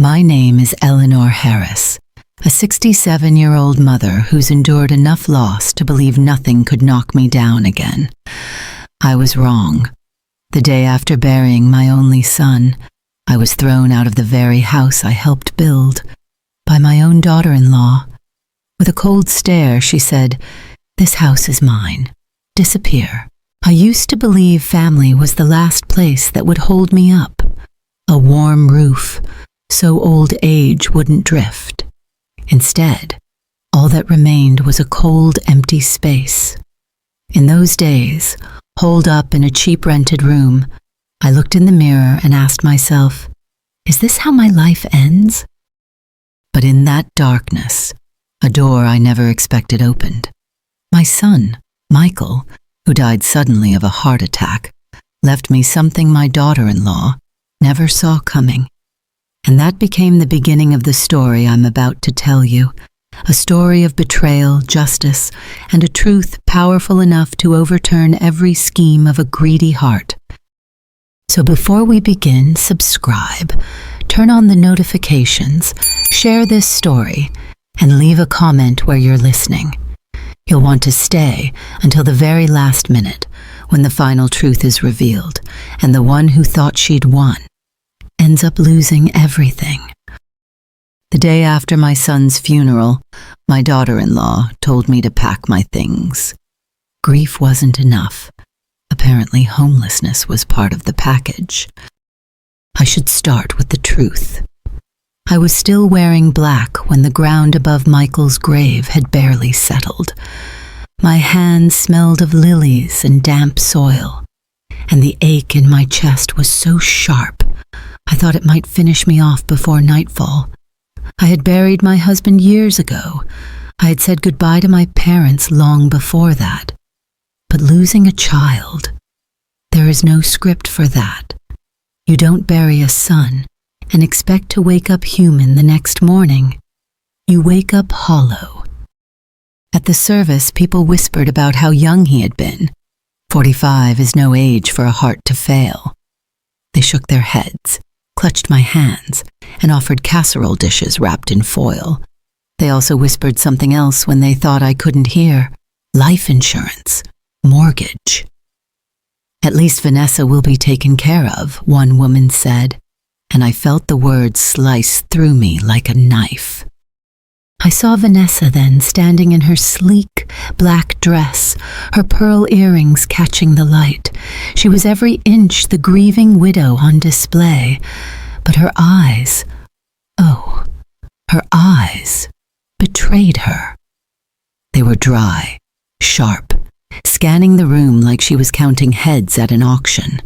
My name is Eleanor Harris, a 67-year-old mother who's endured enough loss to believe nothing could knock me down again. I was wrong. The day after burying my only son, I was thrown out of the very house I helped build by my own daughter-in-law. With a cold stare, she said, "This house is mine. Disappear." I used to believe family was the last place that would hold me up, a warm roof, so old age wouldn't drift. Instead, all that remained was a cold, empty space. In those days, holed up in a cheap rented room, I looked in the mirror and asked myself, is this how my life ends? But in that darkness, a door I never expected opened. My son, Michael, who died suddenly of a heart attack, left me something my daughter-in-law never saw coming. And that became the beginning of the story I'm about to tell you, a story of betrayal, justice, and a truth powerful enough to overturn every scheme of a greedy heart. So before we begin, subscribe, turn on the notifications, share this story, and leave a comment where you're listening. You'll want to stay until the very last minute, when the final truth is revealed, and the one who thought she'd won ends up losing everything. The day after my son's funeral, my daughter-in-law told me to pack my things. Grief wasn't enough. Apparently, homelessness was part of the package. I should start with the truth. I was still wearing black when the ground above Michael's grave had barely settled. My hands smelled of lilies and damp soil, and the ache in my chest was so sharp I thought it might finish me off before nightfall. I had buried my husband years ago. I had said goodbye to my parents long before that. But losing a child, there is no script for that. You don't bury a son and expect to wake up human the next morning. You wake up hollow. At the service, people whispered about how young he had been. 45 is no age for a heart to fail. They shook their heads, clutched my hands, and offered casserole dishes wrapped in foil. They also whispered something else when they thought I couldn't hear. Life insurance, mortgage. "At least Vanessa will be taken care of," one woman said, and I felt the words slice through me like a knife. I saw Vanessa then standing in her sleek black dress, her pearl earrings catching the light. She was every inch the grieving widow on display, but her eyes, oh, her eyes betrayed her. They were dry, sharp, scanning the room like she was counting heads at an auction.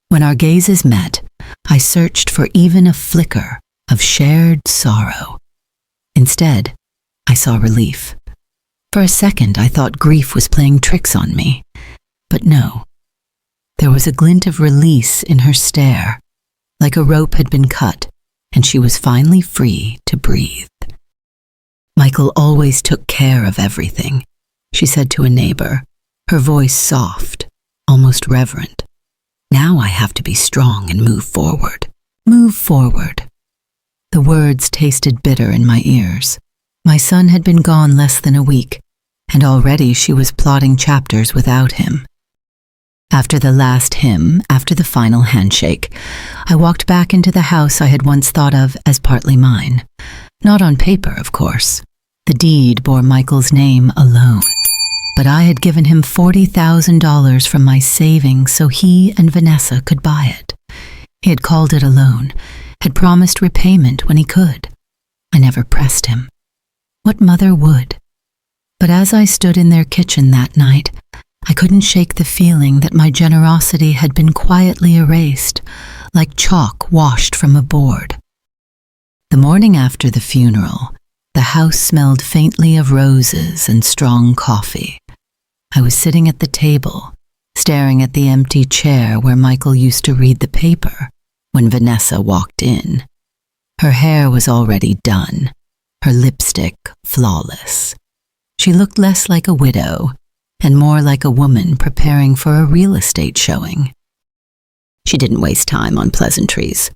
When our gazes met, I searched for even a flicker of shared sorrow. Instead, I saw relief. For a second, I thought grief was playing tricks on me. But no. There was a glint of release in her stare, like a rope had been cut, and she was finally free to breathe. "Michael always took care of everything," she said to a neighbor, her voice soft, almost reverent. "Now I have to be strong and move forward. Move forward." The words tasted bitter in my ears. My son had been gone less than a week, and already she was plotting chapters without him. After the last hymn, after the final handshake, I walked back into the house I had once thought of as partly mine. Not on paper, of course. The deed bore Michael's name alone. But I had given him $40,000 from my savings so he and Vanessa could buy it. He had called it a loan, had promised repayment when he could. I never pressed him. What mother would? But as I stood in their kitchen that night, I couldn't shake the feeling that my generosity had been quietly erased, like chalk washed from a board. The morning after the funeral, the house smelled faintly of roses and strong coffee. I was sitting at the table, staring at the empty chair where Michael used to read the paper, when Vanessa walked in. Her hair was already done, her lipstick flawless. She looked less like a widow and more like a woman preparing for a real estate showing. She didn't waste time on pleasantries.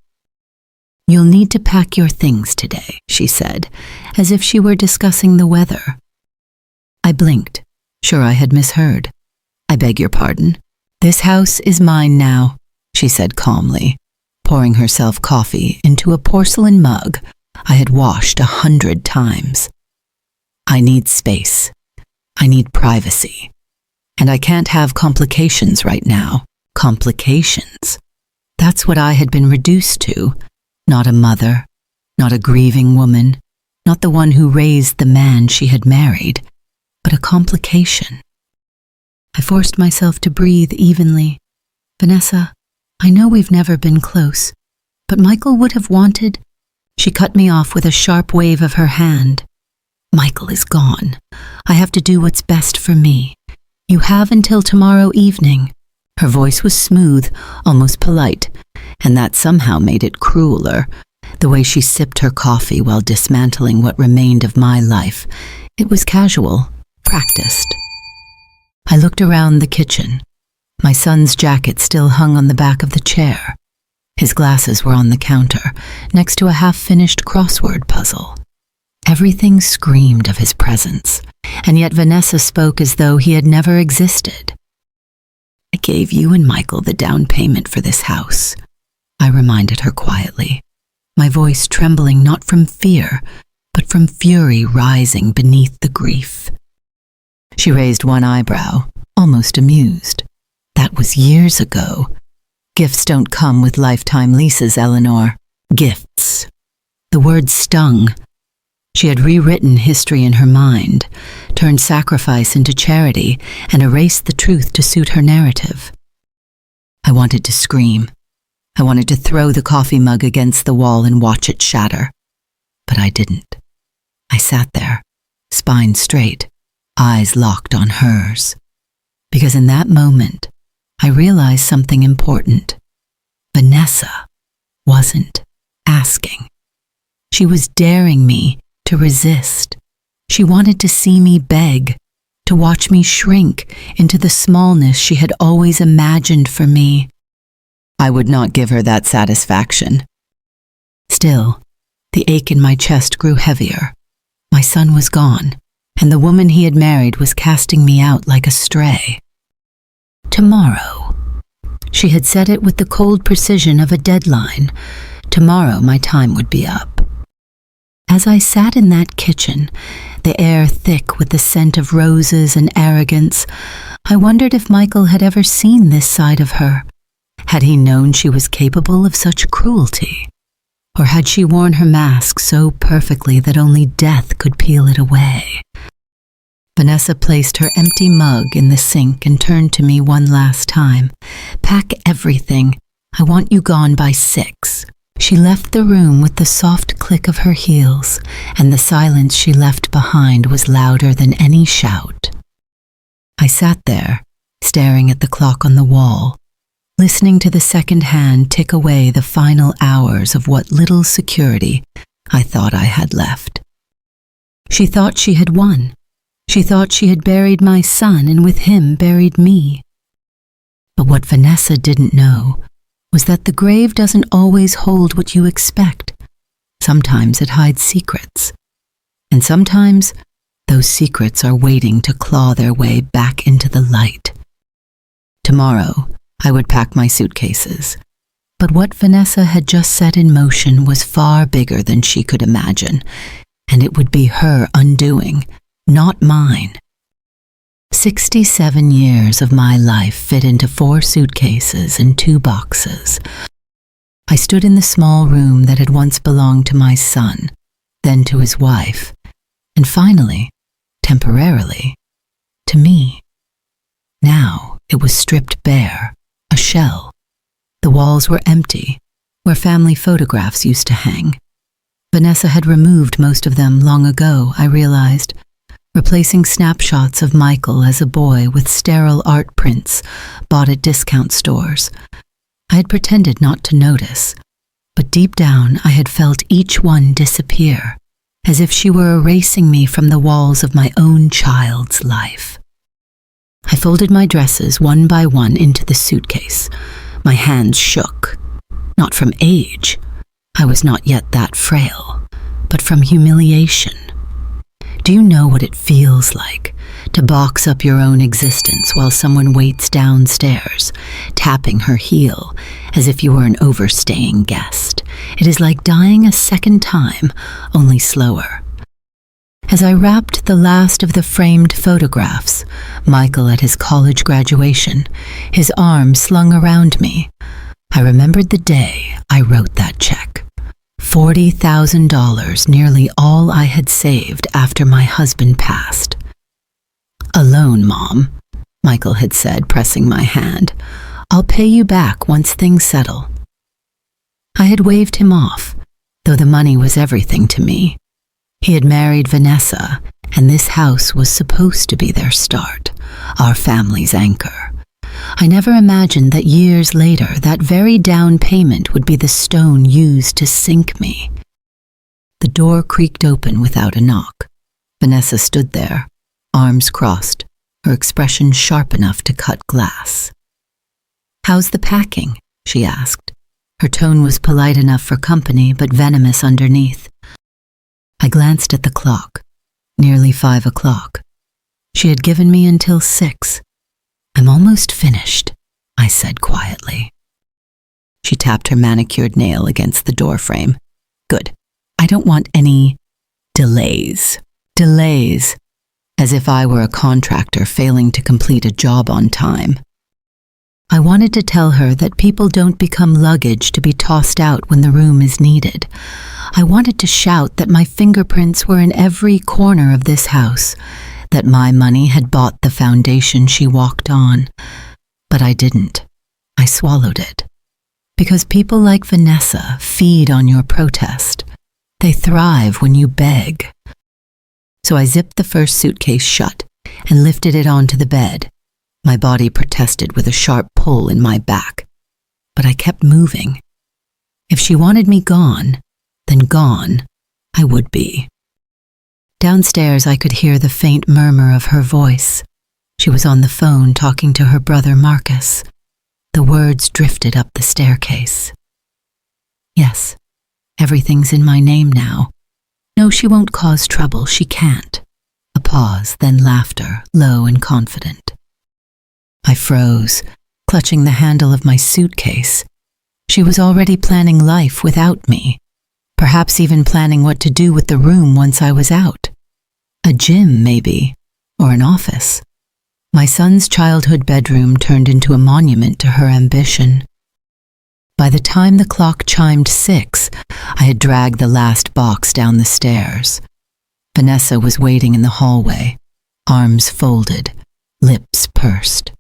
"You'll need to pack your things today," she said, as if she were discussing the weather. I blinked, sure I had misheard. "I beg your pardon. This house is mine now," she said calmly, pouring herself coffee into a porcelain mug I had washed 100 times. "I need space. I need privacy. And I can't have complications right now." Complications. That's what I had been reduced to. Not a mother, not a grieving woman, not the one who raised the man she had married, but a complication. I forced myself to breathe evenly. "Vanessa, I know we've never been close, but Michael would have wanted—" She cut me off with a sharp wave of her hand. "Michael is gone. I have to do what's best for me. You have until tomorrow evening." Her voice was smooth, almost polite, and that somehow made it crueler. The way she sipped her coffee while dismantling what remained of my life. It was casual, practiced. I looked around the kitchen. My son's jacket still hung on the back of the chair. His glasses were on the counter, next to a half-finished crossword puzzle. Everything screamed of his presence, and yet Vanessa spoke as though he had never existed. "I gave you and Michael the down payment for this house," I reminded her quietly, my voice trembling not from fear, but from fury rising beneath the grief. She raised one eyebrow, almost amused. "That was years ago. Gifts don't come with lifetime leases, Eleanor. Gifts." The word stung. She had rewritten history in her mind, turned sacrifice into charity, and erased the truth to suit her narrative. I wanted to scream. I wanted to throw the coffee mug against the wall and watch it shatter. But I didn't. I sat there, spine straight, eyes locked on hers. Because in that moment, I realized something important. Vanessa wasn't asking. She was daring me to resist. She wanted to see me beg, to watch me shrink into the smallness she had always imagined for me. I would not give her that satisfaction. Still, the ache in my chest grew heavier. My son was gone, and the woman he had married was casting me out like a stray. Tomorrow. She had said it with the cold precision of a deadline. Tomorrow my time would be up. As I sat in that kitchen, the air thick with the scent of roses and arrogance, I wondered if Michael had ever seen this side of her. Had he known she was capable of such cruelty? Or had she worn her mask so perfectly that only death could peel it away? Vanessa placed her empty mug in the sink and turned to me one last time. "Pack everything. I want you gone by 6. She left the room with the soft click of her heels, and the silence she left behind was louder than any shout. I sat there, staring at the clock on the wall, listening to the second hand tick away the final hours of what little security I thought I had left. She thought she had won. She thought she had buried my son and with him buried me. But what Vanessa didn't know was that the grave doesn't always hold what you expect. Sometimes it hides secrets. And sometimes those secrets are waiting to claw their way back into the light. Tomorrow, I would pack my suitcases. But what Vanessa had just set in motion was far bigger than she could imagine, and it would be her undoing, not mine. 67 years of my life fit into 4 suitcases and 2 boxes. I stood in the small room that had once belonged to my son, then to his wife, and finally, temporarily, to me. Now it was stripped bare, a shell. The walls were empty, where family photographs used to hang. Vanessa had removed most of them long ago, I realized, replacing snapshots of Michael as a boy with sterile art prints bought at discount stores. I had pretended not to notice, but deep down I had felt each one disappear, as if she were erasing me from the walls of my own child's life. I folded my dresses one by one into the suitcase. My hands shook, not from age. I was not yet that frail, but from humiliation. Do you know what it feels like to box up your own existence while someone waits downstairs, tapping her heel as if you were an overstaying guest? It is like dying a second time, only slower. As I wrapped the last of the framed photographs, Michael at his college graduation, his arms slung around me, I remembered the day I wrote that check. $40,000, nearly all I had saved after my husband passed. "Alone, Mom," Michael had said, pressing my hand. "I'll pay you back once things settle." I had waved him off, though the money was everything to me. He had married Vanessa, and this house was supposed to be their start, our family's anchor. I never imagined that years later that very down payment would be the stone used to sink me. The door creaked open without a knock. Vanessa stood there, arms crossed, her expression sharp enough to cut glass. "How's the packing?" she asked. Her tone was polite enough for company, but venomous underneath. I glanced at the clock. Nearly 5 o'clock. She had given me until 6. "I'm almost finished," I said quietly. She tapped her manicured nail against the doorframe. "Good. I don't want any delays." Delays, as if I were a contractor failing to complete a job on time. I wanted to tell her that people don't become luggage to be tossed out when the room is needed. I wanted to shout that my fingerprints were in every corner of this house, that my money had bought the foundation she walked on. But I didn't. I swallowed it. Because people like Vanessa feed on your protest. They thrive when you beg. So I zipped the first suitcase shut and lifted it onto the bed. My body protested with a sharp pull in my back. But I kept moving. If she wanted me gone, then gone I would be. Downstairs, I could hear the faint murmur of her voice. She was on the phone talking to her brother Marcus. The words drifted up the staircase. "Yes, everything's in my name now. No, she won't cause trouble, she can't." A pause, then laughter, low and confident. I froze, clutching the handle of my suitcase. She was already planning life without me. Perhaps even planning what to do with the room once I was out. A gym, maybe, or an office. My son's childhood bedroom turned into a monument to her ambition. By the time the clock chimed 6, I had dragged the last box down the stairs. Vanessa was waiting in the hallway, arms folded, lips pursed.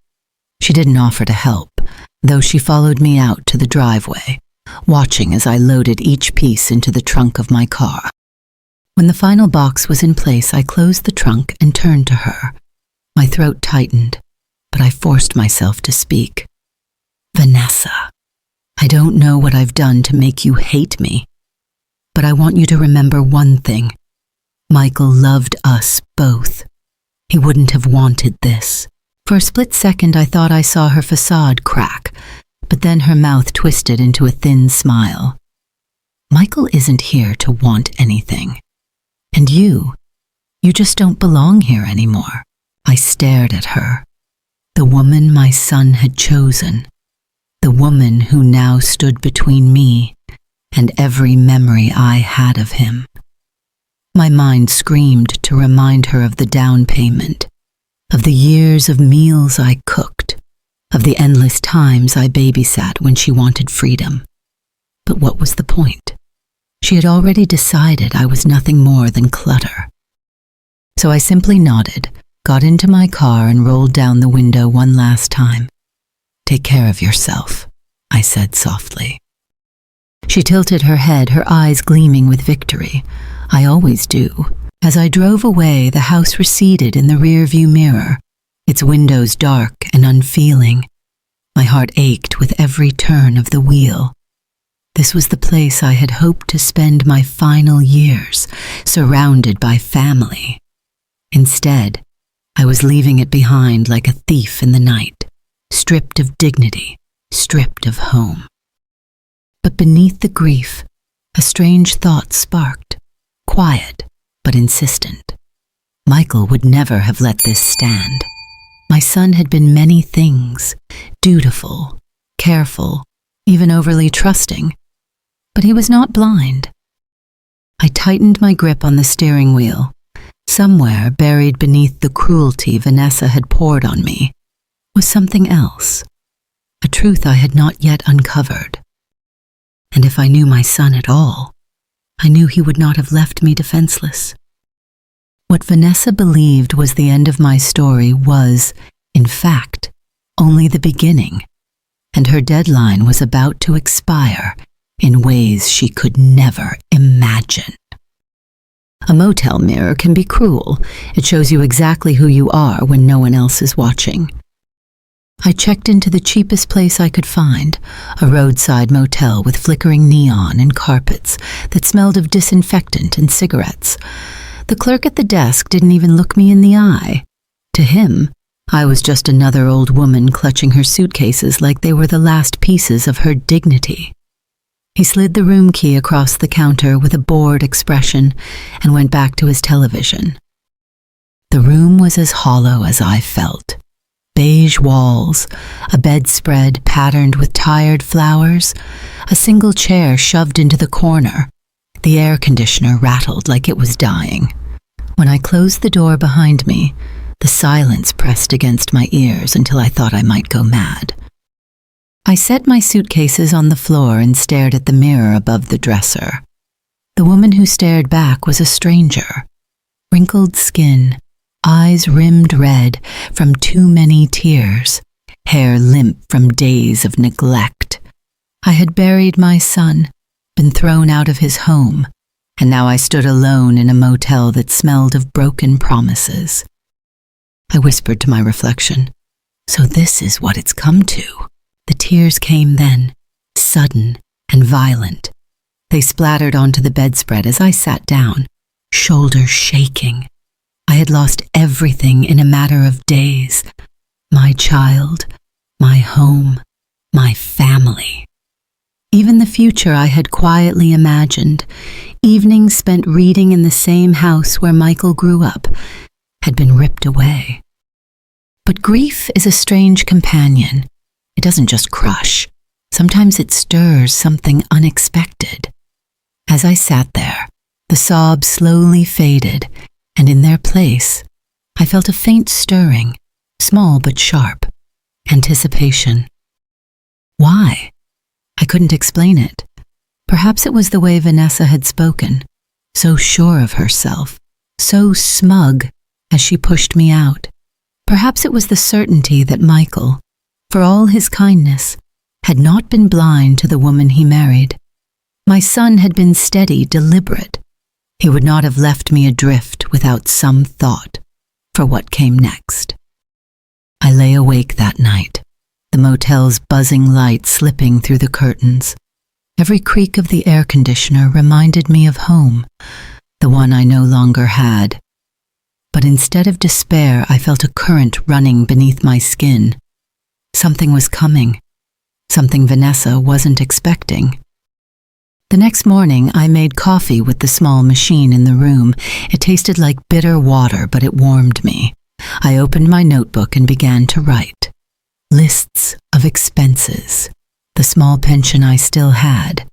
She didn't offer to help, though she followed me out to the driveway, watching as I loaded each piece into the trunk of my car. When the final box was in place, I closed the trunk and turned to her. My throat tightened, but I forced myself to speak. "Vanessa, I don't know what I've done to make you hate me, but I want you to remember one thing. Michael loved us both. He wouldn't have wanted this." For a split second, I thought I saw her facade crack, but then her mouth twisted into a thin smile. "Michael isn't here to want anything. And you just don't belong here anymore." I stared at her. The woman my son had chosen. The woman who now stood between me and every memory I had of him. My mind screamed to remind her of the down payment, of the years of meals I cooked, of the endless times I babysat when she wanted freedom. But what was the point? She had already decided I was nothing more than clutter. So I simply nodded, got into my car and rolled down the window one last time. "Take care of yourself," I said softly. She tilted her head, her eyes gleaming with victory. I always do. As I drove away, the house receded in the rearview mirror, its windows dark and unfeeling. My heart ached with every turn of the wheel. This was the place I had hoped to spend my final years, surrounded by family. Instead, I was leaving it behind like a thief in the night, stripped of dignity, stripped of home. But beneath the grief, A strange thought sparked, quiet but insistent. Michael would never have let this stand. My son had been many things, dutiful, careful, even overly trusting, but he was not blind. I tightened my grip on the steering wheel. Somewhere buried beneath the cruelty Vanessa had poured on me was something else, a truth I had not yet uncovered. And if I knew my son at all, I knew he would not have left me defenseless. What Vanessa believed was the end of my story was, in fact, only the beginning, and her deadline was about to expire in ways she could never imagine. A motel mirror can be cruel. It shows you exactly who you are when no one else is watching. I checked into the cheapest place I could find, a roadside motel with flickering neon and carpets that smelled of disinfectant and cigarettes. The clerk at the desk didn't even look me in the eye. To him, I was just another old woman clutching her suitcases like they were the last pieces of her dignity. He slid the room key across the counter with a bored expression and went back to his television. The room was as hollow as I felt. Beige walls, a bedspread patterned with tired flowers, a single chair shoved into the corner. The air conditioner rattled like it was dying. When I closed the door behind me, the silence pressed against my ears until I thought I might go mad. I set my suitcases on the floor and stared at the mirror above the dresser. The woman who stared back was a stranger. Wrinkled skin, eyes rimmed red from too many tears, hair limp from days of neglect. I had buried my son, been thrown out of his home, and now I stood alone in a motel that smelled of broken promises. I whispered to my reflection, "So this is what it's come to." The tears came then, sudden and violent. They splattered onto the bedspread as I sat down, shoulders shaking. I had lost everything in a matter of days. My child, my home, my family. Even the future I had quietly imagined, evenings spent reading in the same house where Michael grew up, had been ripped away. But grief is a strange companion. It doesn't just crush. Sometimes it stirs something unexpected. As I sat there, the sobs slowly faded, and in their place, I felt a faint stirring, small but sharp, anticipation. Why? I couldn't explain it. Perhaps it was the way Vanessa had spoken, so sure of herself, so smug as she pushed me out. Perhaps it was the certainty that Michael, for all his kindness, had not been blind to the woman he married. My son had been steady, deliberate. He would not have left me adrift without some thought for what came next. I lay awake that night, the motel's buzzing light slipping through the curtains. Every creak of the air conditioner reminded me of home, the one I no longer had. But instead of despair, I felt a current running beneath my skin. Something was coming, something Vanessa wasn't expecting. The next morning, I made coffee with the small machine in the room. It tasted like bitter water, but it warmed me. I opened my notebook and began to write. Lists of expenses, the small pension I still had,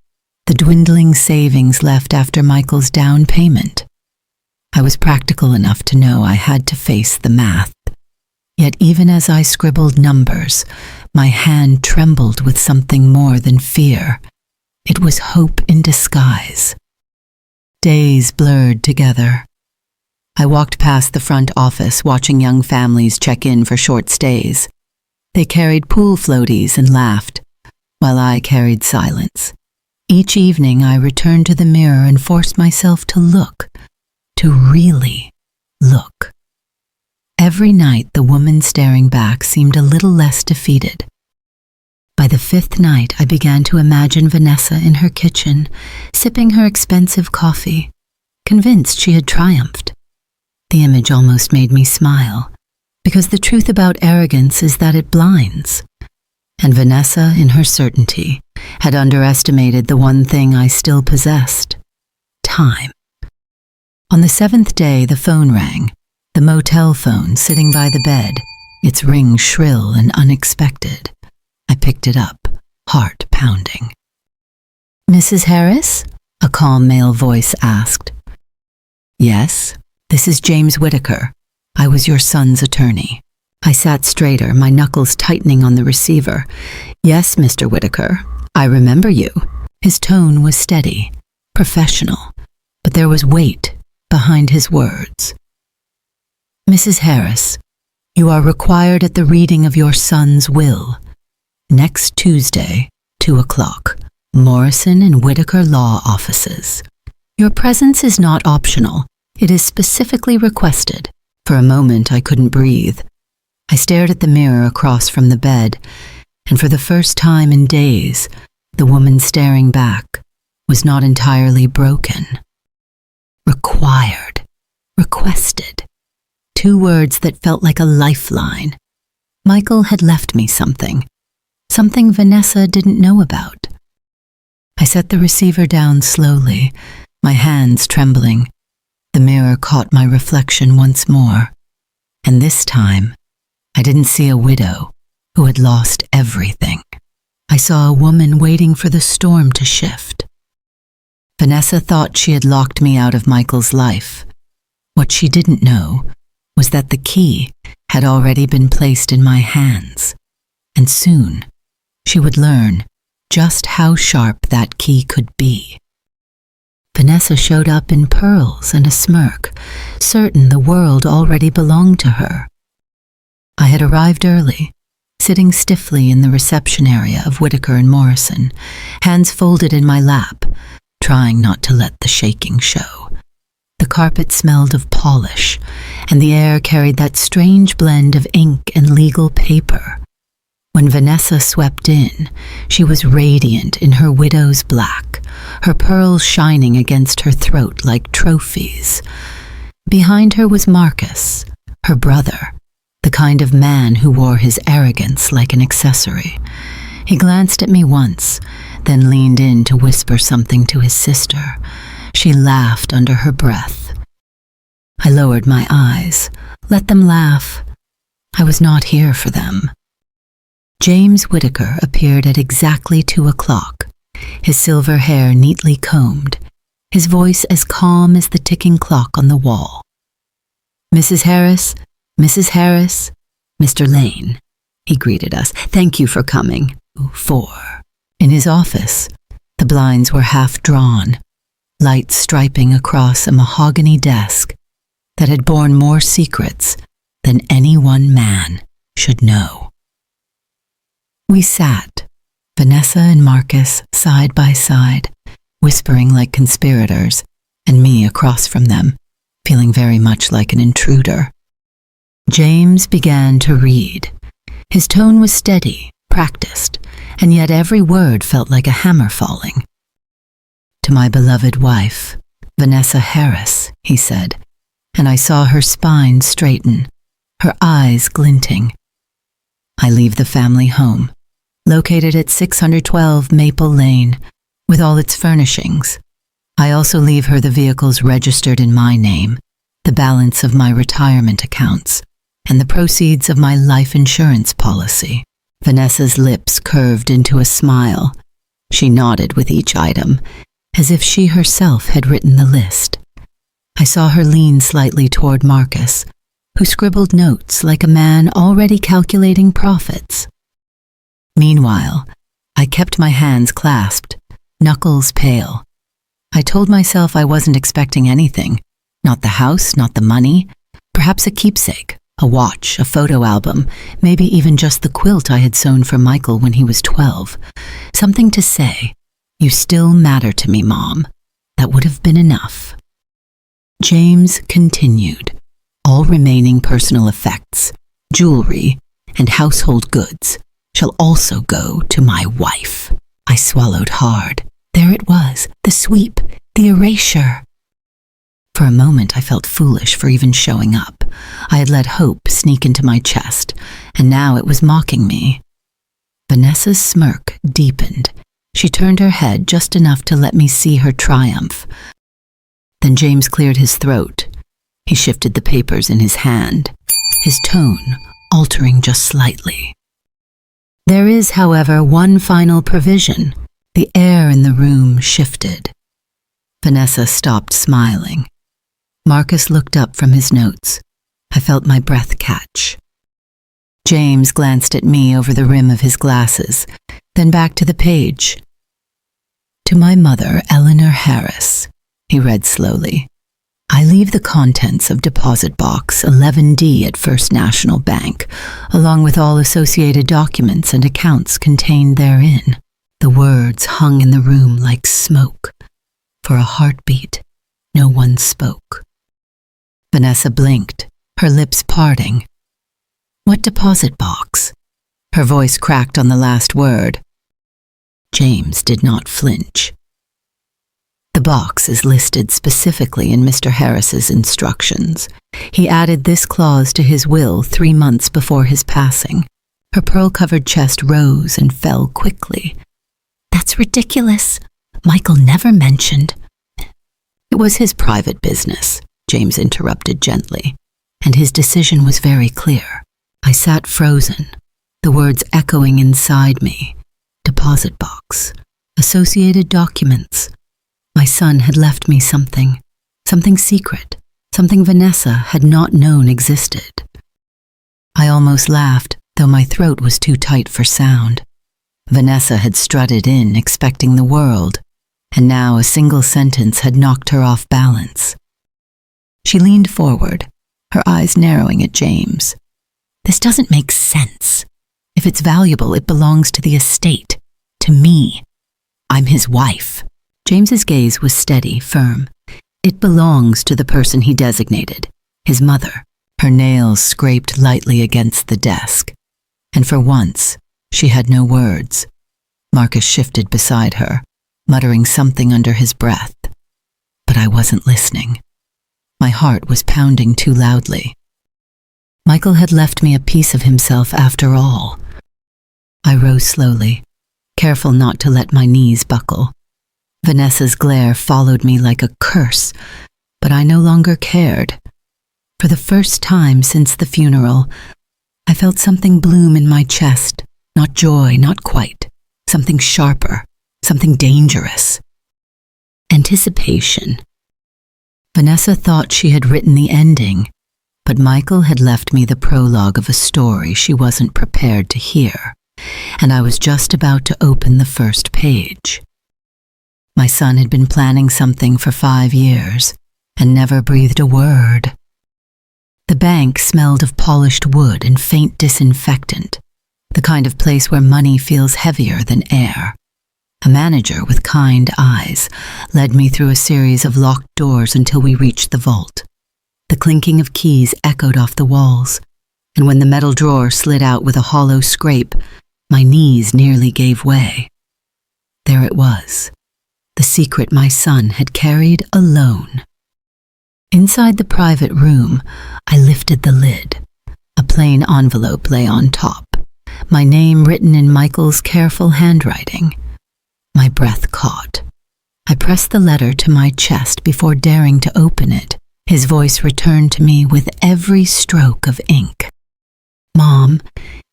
the dwindling savings left after Michael's down payment. I was practical enough to know I had to face the math. Yet even as I scribbled numbers, my hand trembled with something more than fear. It was hope in disguise. Days blurred together. I walked past the front office, watching young families check in for short stays. They carried pool floaties and laughed, while I carried silence. Each evening I returned to the mirror and forced myself to look, to really look. Every night the woman staring back seemed a little less defeated. By the fifth night, I began to imagine Vanessa in her kitchen, sipping her expensive coffee, convinced she had triumphed. The image almost made me smile, because the truth about arrogance is that it blinds. And Vanessa, in her certainty, had underestimated the one thing I still possessed: time. On the 7th day, the phone rang, the motel phone sitting by the bed, its ring shrill and unexpected. I picked it up, heart pounding. "Mrs. Harris?" a calm male voice asked. "Yes, this is James Whittaker. I was your son's attorney." I sat straighter, my knuckles tightening on the receiver. "Yes, Mr. Whittaker, I remember you." His tone was steady, professional, but there was weight behind his words. "Mrs. Harris, you are required at the reading of your son's will. Next Tuesday, 2 o'clock, Morrison and Whittaker Law Offices. Your presence is not optional. It is specifically requested." For a moment, I couldn't breathe. I stared at the mirror across from the bed, and for the first time in days, the woman staring back was not entirely broken. Required. Requested. 2 words that felt like a lifeline. Michael had left me something Vanessa didn't know about. I set the receiver down slowly, my hands trembling. The mirror caught my reflection once more, and this time, I didn't see a widow who had lost everything. I saw a woman waiting for the storm to shift. Vanessa thought she had locked me out of Michael's life. What she didn't know was that the key had already been placed in my hands, and soon she would learn just how sharp that key could be. Vanessa showed up in pearls and a smirk, certain the world already belonged to her. I had arrived early, sitting stiffly in the reception area of Whittaker and Morrison, hands folded in my lap, trying not to let the shaking show. The carpet smelled of polish, and the air carried that strange blend of ink and legal paper. When Vanessa swept in, she was radiant in her widow's black, her pearls shining against her throat like trophies. Behind her was Marcus, her brother, the kind of man who wore his arrogance like an accessory. He glanced at me once, then leaned in to whisper something to his sister. She laughed under her breath. I lowered my eyes, let them laugh. I was not here for them. James Whittaker appeared at exactly 2 o'clock, his silver hair neatly combed, his voice as calm as the ticking clock on the wall. "Mrs. Harris, Mrs. Harris, Mr. Lane," he greeted us. "Thank you for coming." 4. In his office, the blinds were half drawn, light striping across a mahogany desk that had borne more secrets than any one man should know. We sat, Vanessa and Marcus side by side, whispering like conspirators, and me across from them, feeling very much like an intruder. James began to read. His tone was steady, practiced, and yet every word felt like a hammer falling. "To my beloved wife, Vanessa Harris," he said, and I saw her spine straighten, her eyes glinting. "I leave the family home, located at 612 Maple Lane, with all its furnishings. I also leave her the vehicles registered in my name, the balance of my retirement accounts, and the proceeds of my life insurance policy." Vanessa's lips curved into a smile. She nodded with each item, as if she herself had written the list. I saw her lean slightly toward Marcus, who scribbled notes like a man already calculating profits. Meanwhile, I kept my hands clasped, knuckles pale. I told myself I wasn't expecting anything, not the house, not the money, perhaps a keepsake, a watch, a photo album, maybe even just the quilt I had sewn for Michael when he was 12. Something to say, "You still matter to me, Mom." That would have been enough. James continued. "All remaining personal effects, jewelry, and household goods shall also go to my wife." I swallowed hard. There it was, the sweep, the erasure. For a moment I felt foolish for even showing up. I had let hope sneak into my chest, and now it was mocking me. Vanessa's smirk deepened. She turned her head just enough to let me see her triumph. Then James cleared his throat. He shifted the papers in his hand, his tone altering just slightly. There is, however, one final provision. The air in the room shifted. Vanessa stopped smiling. Marcus looked up from his notes. I felt my breath catch. James glanced at me over the rim of his glasses, then back to the page. To my mother, Eleanor Harris, he read slowly. I leave the contents of deposit box 11D at First National Bank, along with all associated documents and accounts contained therein. The words hung in the room like smoke. For a heartbeat, no one spoke. Vanessa blinked, her lips parting. What deposit box? Her voice cracked on the last word. James did not flinch. The box is listed specifically in Mr. Harris's instructions. He added this clause to his will 3 months before his passing. Her pearl-covered chest rose and fell quickly. That's ridiculous. Michael never mentioned. It was his private business, James interrupted gently, and his decision was very clear. I sat frozen, the words echoing inside me. Deposit box. Associated documents. My son had left me something secret, something Vanessa had not known existed. I almost laughed, though my throat was too tight for sound. Vanessa had strutted in, expecting the world, and now a single sentence had knocked her off balance. She leaned forward, her eyes narrowing at James. This doesn't make sense. If it's valuable, it belongs to the estate, to me. I'm his wife. James's gaze was steady, firm. It belongs to the person he designated, his mother. Her nails scraped lightly against the desk. And for once, she had no words. Marcus shifted beside her, muttering something under his breath. But I wasn't listening. My heart was pounding too loudly. Michael had left me a piece of himself after all. I rose slowly, careful not to let my knees buckle. Vanessa's glare followed me like a curse, but I no longer cared. For the first time since the funeral, I felt something bloom in my chest, not joy, not quite, something sharper, something dangerous. Anticipation. Vanessa thought she had written the ending, but Michael had left me the prologue of a story she wasn't prepared to hear, and I was just about to open the first page. My son had been planning something for 5 years and never breathed a word. The bank smelled of polished wood and faint disinfectant, the kind of place where money feels heavier than air. A manager with kind eyes led me through a series of locked doors until we reached the vault. The clinking of keys echoed off the walls, and when the metal drawer slid out with a hollow scrape, my knees nearly gave way. There it was. The secret my son had carried alone. Inside the private room, I lifted the lid. A plain envelope lay on top, my name written in Michael's careful handwriting. My breath caught. I pressed the letter to my chest before daring to open it. His voice returned to me with every stroke of ink. Mom,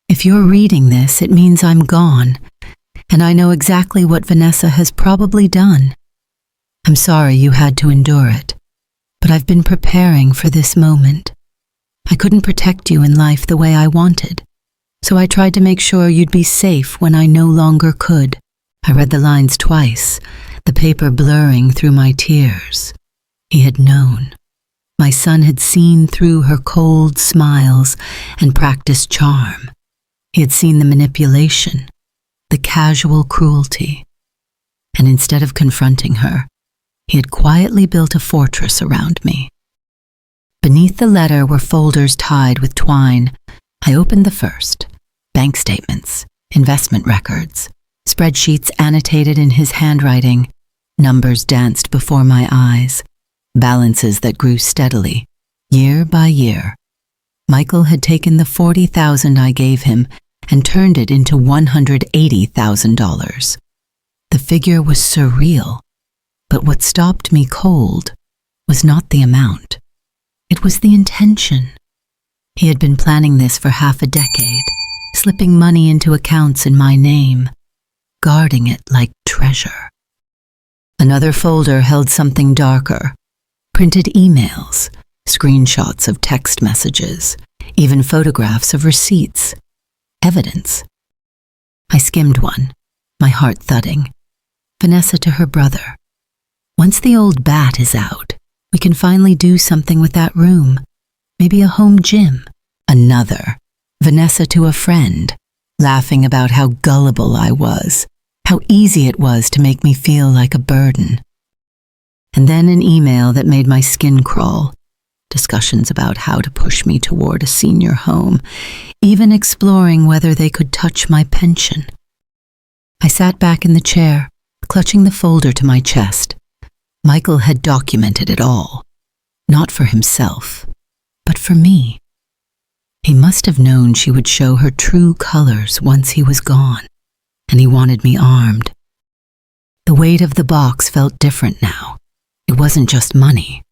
if you're reading this, it means I'm gone. And I know exactly what Vanessa has probably done. I'm sorry you had to endure it, but I've been preparing for this moment. I couldn't protect you in life the way I wanted, so I tried to make sure you'd be safe when I no longer could. I read the lines twice, the paper blurring through my tears. He had known. My son had seen through her cold smiles and practiced charm. He had seen the manipulation, the casual cruelty, and instead of confronting her, he had quietly built a fortress around me. Beneath the letter were folders tied with twine. I opened the first. Bank statements, investment records, spreadsheets annotated in his handwriting. Numbers danced before my eyes, balances that grew steadily, year by year. Michael had taken the $40,000 I gave him and turned it into $180,000. The figure was surreal, but what stopped me cold was not the amount. It was the intention. He had been planning this for half a decade, slipping money into accounts in my name, guarding it like treasure. Another folder held something darker, printed emails, screenshots of text messages, even photographs of receipts, evidence. I skimmed one, my heart thudding. Vanessa to her brother. Once the old bat is out, we can finally do something with that room. Maybe a home gym. Another. Vanessa to a friend, laughing about how gullible I was, how easy it was to make me feel like a burden. And then an email that made my skin crawl. Discussions about how to push me toward a senior home, even exploring whether they could touch my pension. I sat back in the chair, clutching the folder to my chest. Michael had documented it all, not for himself, but for me. He must have known she would show her true colors once he was gone, and he wanted me armed. The weight of the box felt different now. It wasn't just money.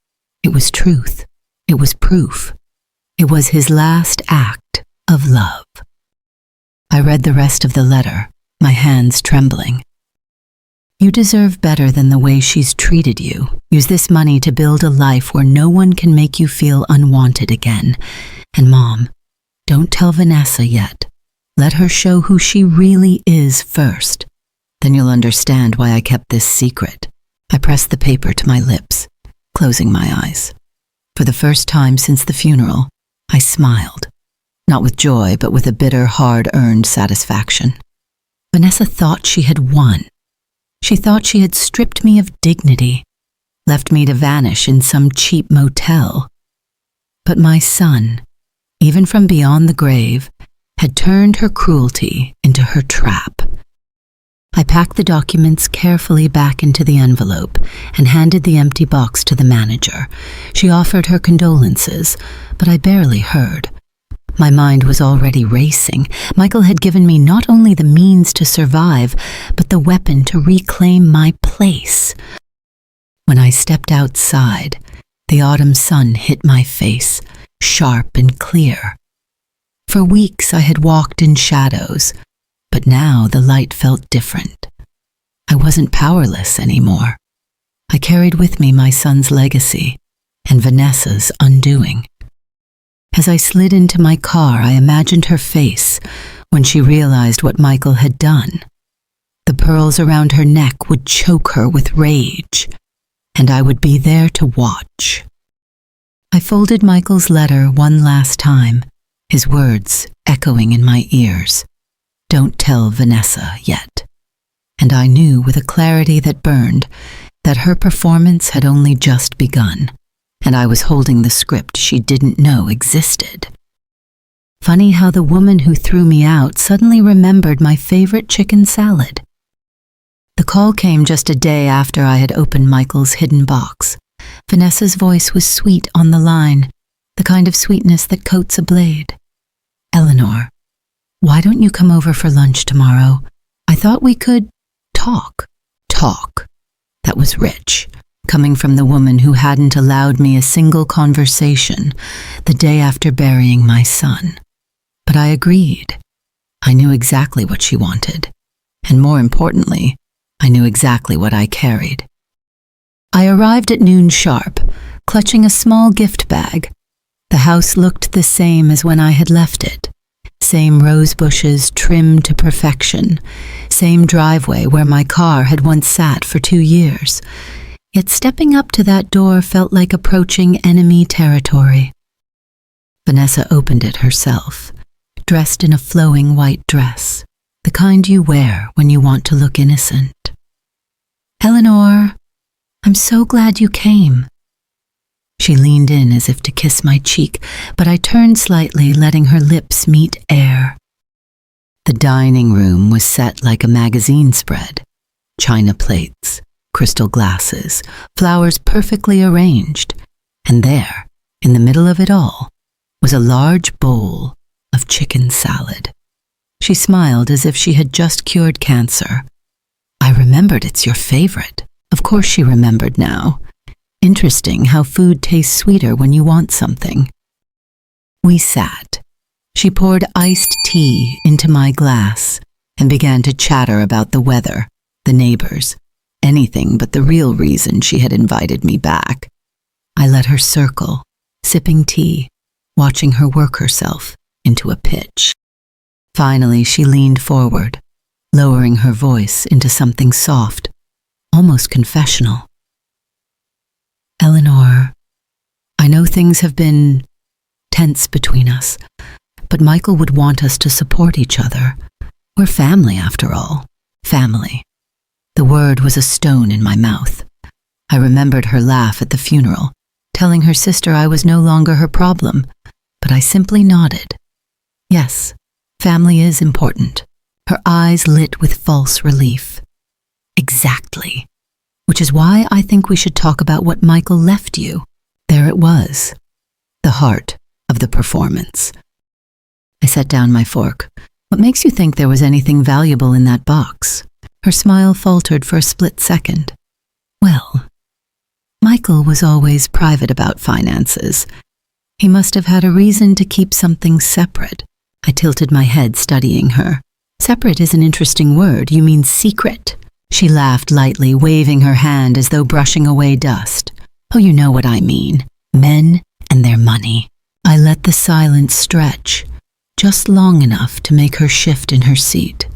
It was truth. It was proof. It was his last act of love. I read the rest of the letter, my hands trembling. You deserve better than the way she's treated you. Use this money to build a life where no one can make you feel unwanted again. And Mom, don't tell Vanessa yet. Let her show who she really is first. Then you'll understand why I kept this secret. I pressed the paper to my lips, closing my eyes. For the first time since the funeral, I smiled. Not with joy, but with a bitter, hard-earned satisfaction. Vanessa thought she had won. She thought she had stripped me of dignity, left me to vanish in some cheap motel. But my son, even from beyond the grave, had turned her cruelty into her trap. I packed the documents carefully back into the envelope and handed the empty box to the manager. She offered her condolences, but I barely heard. My mind was already racing. Michael had given me not only the means to survive, but the weapon to reclaim my place. When I stepped outside, the autumn sun hit my face, sharp and clear. For weeks I had walked in shadows, but now the light felt different. I wasn't powerless anymore. I carried with me my son's legacy and Vanessa's undoing. As I slid into my car, I imagined her face when she realized what Michael had done. The pearls around her neck would choke her with rage, and I would be there to watch. I folded Michael's letter one last time, his words echoing in my ears. Don't tell Vanessa yet. And I knew with a clarity that burned that her performance had only just begun, and I was holding the script she didn't know existed. Funny how the woman who threw me out suddenly remembered my favorite chicken salad. The call came just a day after I had opened Michael's hidden box. Vanessa's voice was sweet on the line, the kind of sweetness that coats a blade. Eleanor, why don't you come over for lunch tomorrow? I thought we could talk. That was rich, coming from the woman who hadn't allowed me a single conversation the day after burying my son. But I agreed. I knew exactly what she wanted. And more importantly, I knew exactly what I carried. I arrived at noon sharp, clutching a small gift bag. The house looked the same as when I had left it. Same rose bushes trimmed to perfection. Same driveway where my car had once sat for 2 years. Yet stepping up to that door felt like approaching enemy territory. Vanessa opened it herself, dressed in a flowing white dress, the kind you wear when you want to look innocent. Eleanor, I'm so glad you came. She leaned in as if to kiss my cheek, but I turned slightly, letting her lips meet air. The dining room was set like a magazine spread. China plates, crystal glasses, flowers perfectly arranged. And there, in the middle of it all, was a large bowl of chicken salad. She smiled as if she had just cured cancer. I remembered it's your favorite. Of course she remembered now. Interesting how food tastes sweeter when you want something. We sat. She poured iced tea into my glass and began to chatter about the weather, the neighbors, anything but the real reason she had invited me back. I let her circle, sipping tea, watching her work herself into a pitch. Finally, she leaned forward, lowering her voice into something soft, almost confessional. Eleanor, I know things have been tense between us, but Michael would want us to support each other. We're family, after all. Family. The word was a stone in my mouth. I remembered her laugh at the funeral, telling her sister I was no longer her problem, but I simply nodded. Yes, family is important. Her eyes lit with false relief. Exactly. Which is why I think we should talk about what Michael left you. There it was. The heart of the performance. I set down my fork. What makes you think there was anything valuable in that box? Her smile faltered for a split second. Well, Michael was always private about finances. He must have had a reason to keep something separate. I tilted my head, studying her. Separate is an interesting word. You mean secret. She laughed lightly, waving her hand as though brushing away dust. Oh, you know what I mean. Men and their money. I let the silence stretch, just long enough to make her shift in her seat.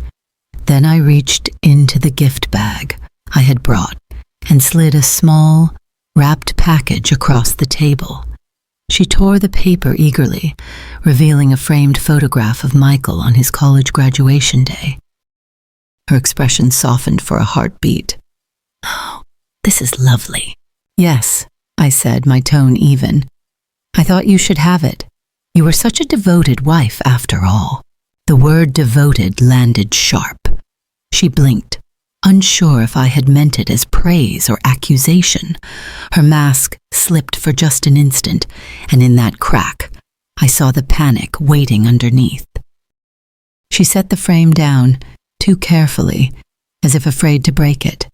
Then I reached into the gift bag I had brought and slid a small, wrapped package across the table. She tore the paper eagerly, revealing a framed photograph of Michael on his college graduation day. Her expression softened for a heartbeat. Oh, this is lovely. Yes, I said, my tone even. I thought you should have it. You were such a devoted wife, after all. The word devoted landed sharp. She blinked, unsure if I had meant it as praise or accusation. Her mask slipped for just an instant, and in that crack, I saw the panic waiting underneath. She set the frame down, too carefully, as if afraid to break it.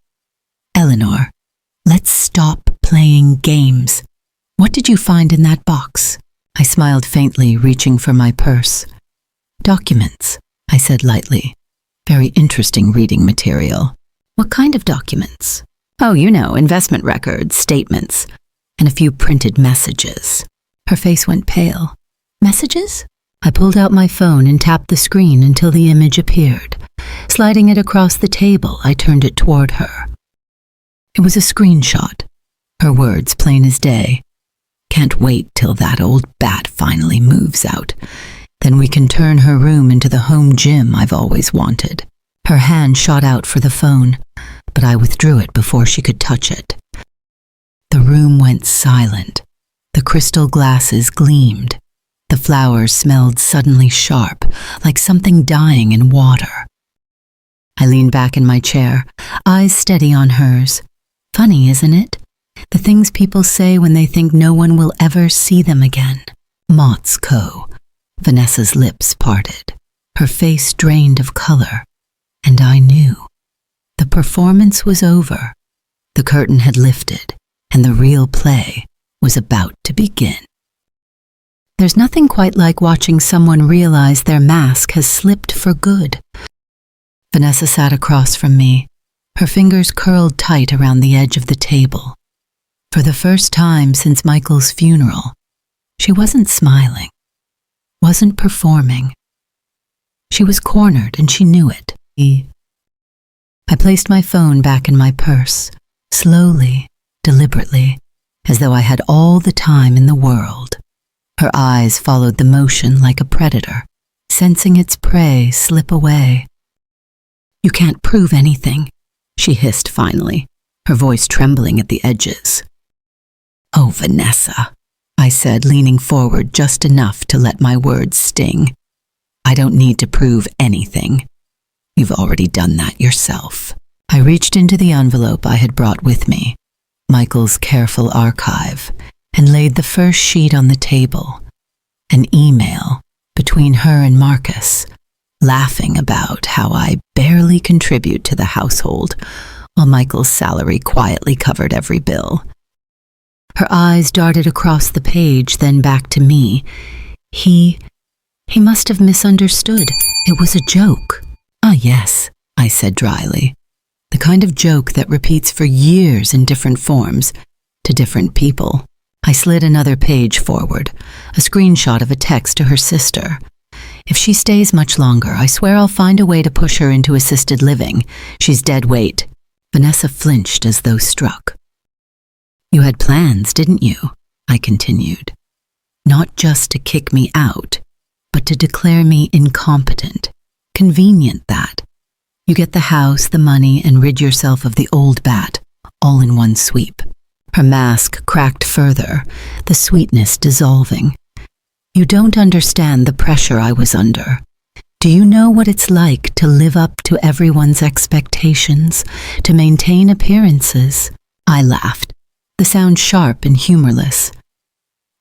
Eleanor, let's stop playing games. What did you find in that box? I smiled faintly, reaching for my purse. Documents, I said lightly. Very interesting reading material. What kind of documents? Oh, you know, investment records, statements, and a few printed messages. Her face went pale. Messages? I pulled out my phone and tapped the screen until the image appeared. Sliding it across the table, I turned it toward her. It was a screenshot. Her words plain as day. Can't wait till that old bat finally moves out. Then we can turn her room into the home gym I've always wanted. Her hand shot out for the phone, but I withdrew it before she could touch it. The room went silent. The crystal glasses gleamed. The flowers smelled suddenly sharp, like something dying in water. I leaned back in my chair, eyes steady on hers. Funny, isn't it? The things people say when they think no one will ever see them again. Mott's Co. Vanessa's lips parted. Her face drained of color. And I knew. The performance was over. The curtain had lifted, and the real play was about to begin. There's nothing quite like watching someone realize their mask has slipped for good. Vanessa sat across from me, her fingers curled tight around the edge of the table. For the first time since Michael's funeral, she wasn't smiling, wasn't performing. She was cornered and she knew it. I placed my phone back in my purse, slowly, deliberately, as though I had all the time in the world. Her eyes followed the motion like a predator, sensing its prey slip away. You can't prove anything, she hissed finally, her voice trembling at the edges. Oh, Vanessa, I said, leaning forward just enough to let my words sting. I don't need to prove anything. You've already done that yourself. I reached into the envelope I had brought with me, Michael's careful archive, and laid the first sheet on the table. An email between her and Marcus, laughing about how I barely contribute to the household, while Michael's salary quietly covered every bill. Her eyes darted across the page, then back to me. He must have misunderstood. It was a joke. Ah, yes, I said dryly. The kind of joke that repeats for years in different forms, to different people. I slid another page forward, a screenshot of a text to her sister. If she stays much longer, I swear I'll find a way to push her into assisted living. She's dead weight. Vanessa flinched as though struck. You had plans, didn't you? I continued. Not just to kick me out, but to declare me incompetent. Convenient, that. You get the house, the money, and rid yourself of the old bat, all in one sweep. Her mask cracked further, the sweetness dissolving. You don't understand the pressure I was under. Do you know what it's like to live up to everyone's expectations, to maintain appearances? I laughed, the sound sharp and humorless.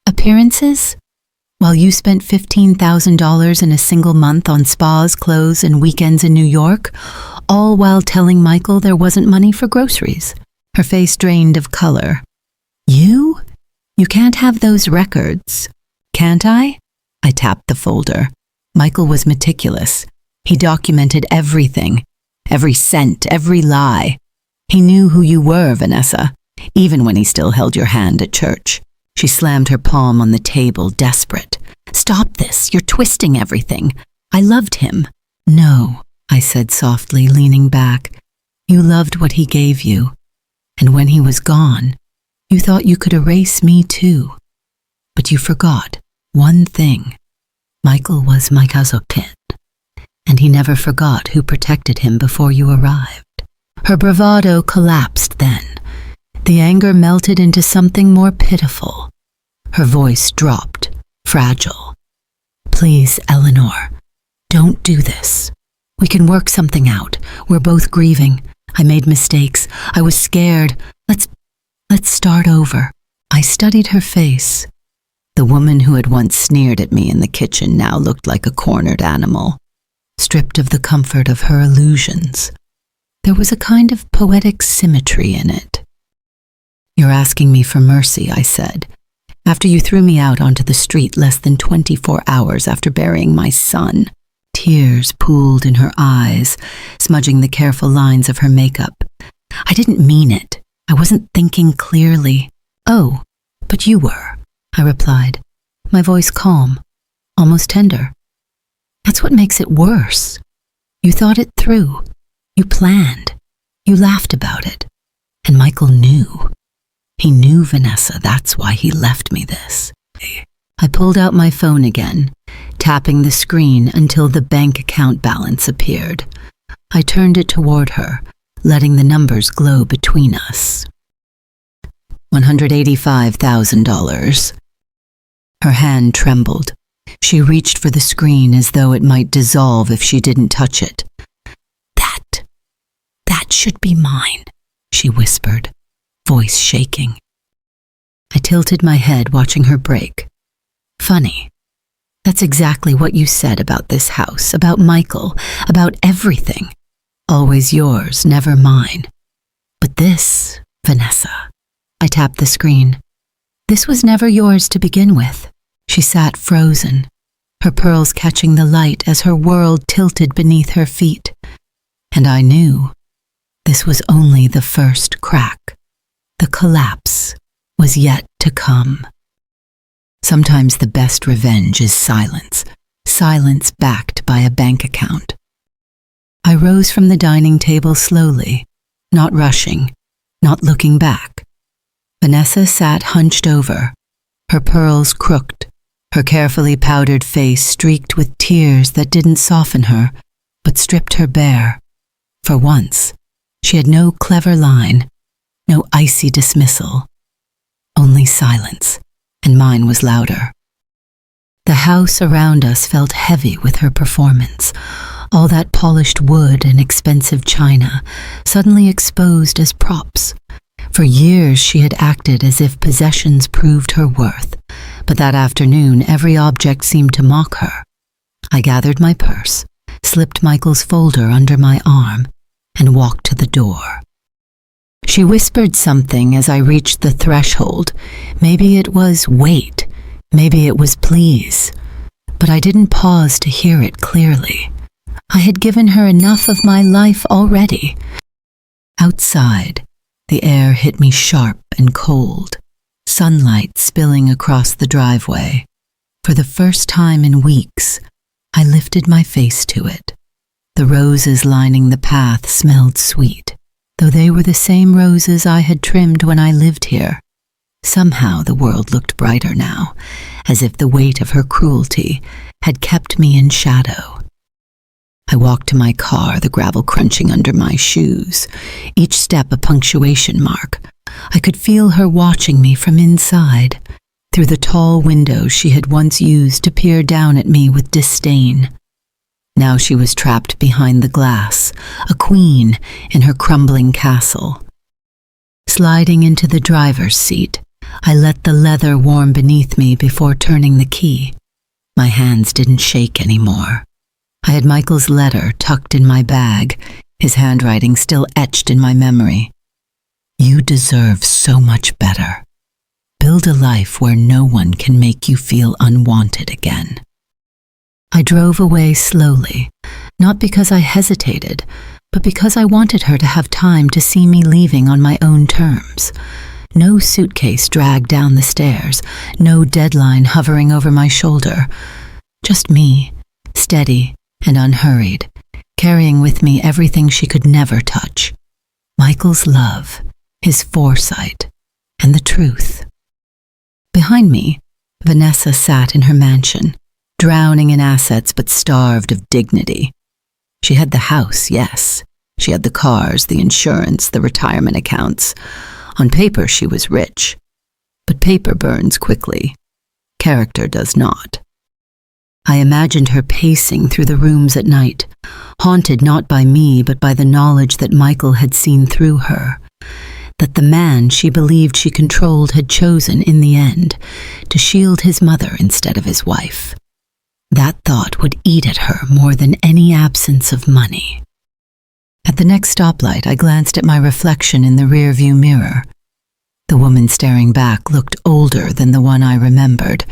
Appearances? While you spent $15,000 in a single month on spas, clothes, and weekends in New York, all while telling Michael there wasn't money for groceries. Her face drained of color. You? You can't have those records. Can't I? I tapped the folder. Michael was meticulous. He documented everything, every cent, every lie. He knew who you were, Vanessa, even when he still held your hand at church. She slammed her palm on the table, desperate. Stop this, you're twisting everything. I loved him. No, I said softly, leaning back. You loved what he gave you. And when he was gone, you thought you could erase me too. But you forgot one thing. Michael was my kazopin, and he never forgot who protected him before you arrived. Her bravado collapsed then. The anger melted into something more pitiful. Her voice dropped, fragile. Please, Eleanor, don't do this. We can work something out. We're both grieving. I made mistakes. I was scared. Let's start over. I studied her face. The woman who had once sneered at me in the kitchen now looked like a cornered animal, stripped of the comfort of her illusions. There was a kind of poetic symmetry in it. You're asking me for mercy, I said, after you threw me out onto the street less than 24 hours after burying my son. Tears pooled in her eyes, smudging the careful lines of her makeup. I didn't mean it. I wasn't thinking clearly. Oh, but you were, I replied, my voice calm, almost tender. That's what makes it worse. You thought it through. You planned. You laughed about it. And Michael knew. He knew, Vanessa, that's why he left me this. I pulled out my phone again, tapping the screen until the bank account balance appeared. I turned it toward her, letting the numbers glow between us. $185,000. Her hand trembled. She reached for the screen as though it might dissolve if she didn't touch it. That should be mine, she whispered, voice shaking. I tilted my head, watching her break. Funny. That's exactly what you said about this house, about Michael, about everything. Always yours, never mine. But this, Vanessa. I tapped the screen. This was never yours to begin with. She sat frozen, her pearls catching the light as her world tilted beneath her feet. And I knew this was only the first crack. The collapse was yet to come. Sometimes the best revenge is silence, silence backed by a bank account. I rose from the dining table slowly, not rushing, not looking back. Vanessa sat hunched over, her pearls crooked, her carefully powdered face streaked with tears that didn't soften her, but stripped her bare. For once, she had no clever line, no icy dismissal, only silence, and mine was louder. The house around us felt heavy with her performance, all that polished wood and expensive china, suddenly exposed as props. For years she had acted as if possessions proved her worth, but that afternoon every object seemed to mock her. I gathered my purse, slipped Michael's folder under my arm, and walked to the door. She whispered something as I reached the threshold. Maybe it was wait, maybe it was please, but I didn't pause to hear it clearly. I had given her enough of my life already. Outside, the air hit me sharp and cold, sunlight spilling across the driveway. For the first time in weeks, I lifted my face to it. The roses lining the path smelled sweet, though they were the same roses I had trimmed when I lived here. Somehow the world looked brighter now, as if the weight of her cruelty had kept me in shadow. I walked to my car, the gravel crunching under my shoes, each step a punctuation mark. I could feel her watching me from inside, through the tall windows she had once used to peer down at me with disdain. Now she was trapped behind the glass, a queen in her crumbling castle. Sliding into the driver's seat, I let the leather warm beneath me before turning the key. My hands didn't shake anymore. I had Michael's letter tucked in my bag, his handwriting still etched in my memory. You deserve so much better. Build a life where no one can make you feel unwanted again. I drove away slowly, not because I hesitated, but because I wanted her to have time to see me leaving on my own terms. No suitcase dragged down the stairs, no deadline hovering over my shoulder. Just me, steady and unhurried, carrying with me everything she could never touch. Michael's love, his foresight, and the truth. Behind me, Vanessa sat in her mansion, drowning in assets but starved of dignity. She had the house, yes. She had the cars, the insurance, the retirement accounts. On paper, she was rich. But paper burns quickly. Character does not. I imagined her pacing through the rooms at night, haunted not by me but by the knowledge that Michael had seen through her, that the man she believed she controlled had chosen, in the end, to shield his mother instead of his wife. That thought would eat at her more than any absence of money. At the next stoplight, I glanced at my reflection in the rearview mirror. The woman staring back looked older than the one I remembered,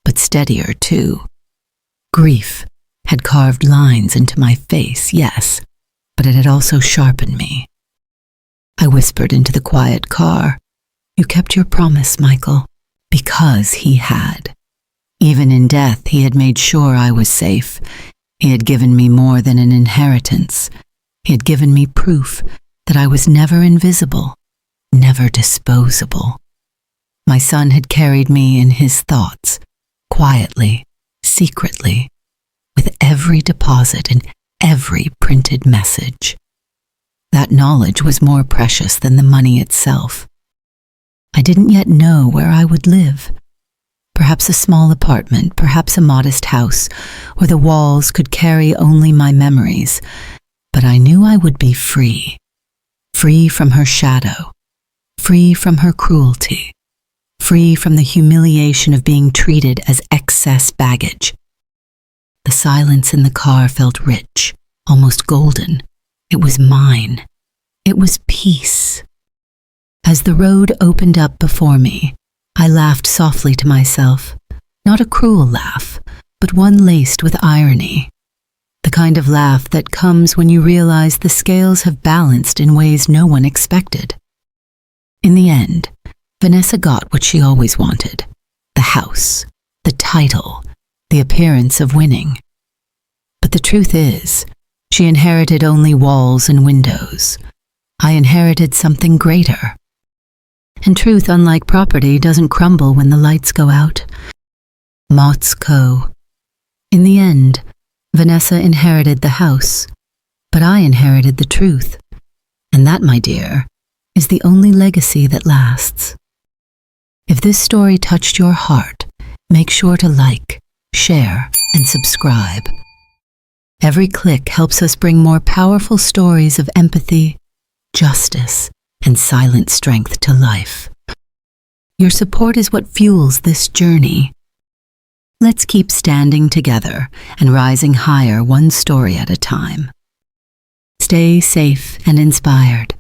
but steadier too. Grief had carved lines into my face, yes, but it had also sharpened me. I whispered into the quiet car, "You kept your promise, Michael," because he had. Even in death, he had made sure I was safe. He had given me more than an inheritance. He had given me proof that I was never invisible, never disposable. My son had carried me in his thoughts, quietly, secretly, with every deposit and every printed message. That knowledge was more precious than the money itself. I didn't yet know where I would live. Perhaps a small apartment, perhaps a modest house, where the walls could carry only my memories. But I knew I would be free. Free from her shadow. Free from her cruelty. Free from the humiliation of being treated as excess baggage. The silence in the car felt rich, almost golden. It was mine. It was peace. As the road opened up before me, I laughed softly to myself, not a cruel laugh, but one laced with irony. The kind of laugh that comes when you realize the scales have balanced in ways no one expected. In the end, Vanessa got what she always wanted: the house, the title, the appearance of winning. But the truth is, she inherited only walls and windows. I inherited something greater. And truth, unlike property, doesn't crumble when the lights go out. Mott's Co. In the end, Vanessa inherited the house, but I inherited the truth. And that, my dear, is the only legacy that lasts. If this story touched your heart, make sure to like, share, and subscribe. Every click helps us bring more powerful stories of empathy, justice, and silent strength to life. Your support is what fuels this journey. Let's keep standing together and rising higher one story at a time. Stay safe and inspired.